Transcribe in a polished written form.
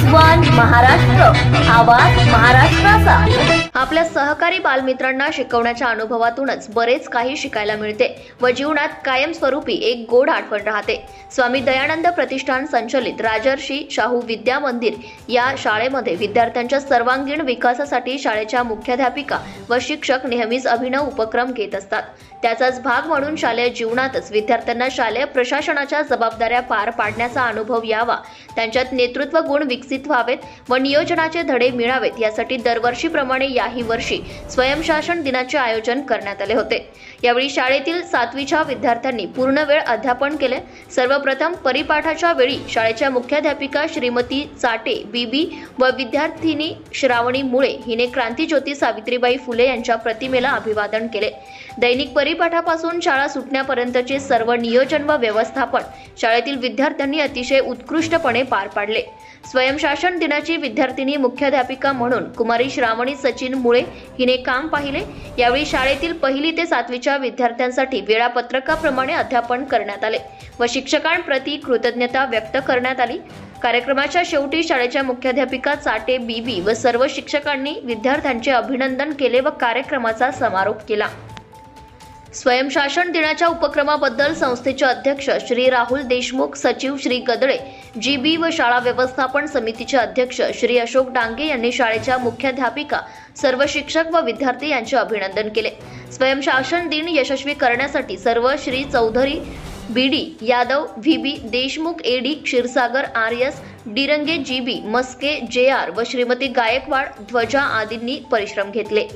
One Maharashtra, आवाज महाराष्ट्राचा। आपल्या सहकारी बालमित्रांना शिकवण्याच्या अनुभवातूनच बरेच काही शिकायला मिळते व जीवनात कायमस्वरूपी एक गोड आठवण राहते। स्वामी दयानंद प्रतिष्ठान संचलित राजर्षी शाहू विद्या मंदिर या शाळेमध्ये विद्यार्थ्यांच्या सर्वांगीण विकासासाठी शाळेच्या मुख्याध्यापिका व शिक्षक नेहमीच अभिनव उपक्रम घेत असतात। त्याचाच भाग म्हणून शालेय जीवनातच विद्यार्थ्यांना शालेय प्रशासनाच्या जबाबदाऱ्या पार पाडण्याचा अनुभव यावा, त्यांच्यात नेतृत्व गुण विकसित व्हावेत व नियोजनाचे धडे मिळावेत यासाठी दरवर्षीप्रमाणे याही वर्षी स्वयंशासन दिनाचे आयोजन करण्यात आले होते। यावेळी शाळेतील 7वीच्या विद्यार्थ्यांनी पूर्णवेळ अध्यापन केले। सर्वप्रथम परिपाठाच्या वेळी शाळेच्या मुख्याध्यापिका श्रीमती चाटे बीबी व विद्यार्थिनी श्रावणी मुळे हिने क्रांतिज्योती सावित्रीबाई फुले यांच्या प्रतिमेला अभिवादन केले। दैनिक परिपाठापासून शाळा सुटण्यापर्यंतचे सर्व नियोजन व व्यवस्थापन शाळेतील विद्यार्थ्यांनी अतिशय उत्कृष्टपणे पार पाडले। स्वयंशासन दिनाची विद्यार्थिनी मुख्याध्यापिका म्हणून कुमारी श्रावणी सचिन मुळे हिने काम पाहिले। यावेळी शाळेतील 1ली ते 7वीच्या विद्यार्थ्यांसाठी वेळापत्रकाप्रमाणे अध्यापन करण्यात आले व शिक्षकांप्रती कृतज्ञता व्यक्त करण्यात आली। कार्यक्रमाच्या शेवटी शाळेच्या मुख्याध्यापिका चाटे बीबी व सर्व शिक्षकांनी विद्यार्थ्यांचे अभिनंदन केले व कार्यक्रमाचा समारोप केला। स्वयंशासन दिनाच्या उपक्रमाबद्दल संस्थेचे अध्यक्ष श्री राहुल देशमुख, सचिव श्री गदळे, जीबी व शाळा व्यवस्थापन समितीचे अध्यक्ष श्री अशोक डांगे यांनी शाळेच्या मुख्याध्यापिका, सर्व शिक्षक व विद्यार्थी यांचे अभिनंदन केले। स्वयंशासन दिन यशस्वी करण्यासाठी सर्व Shri Chaudhari, BD, Yadav, VB, Deshmukh, AD, Kshirsagar, RS, Dirange, GB, Maske, JR व श्रीमती गायकवाड, ध्वजा आदींनी परिश्रम घेतले।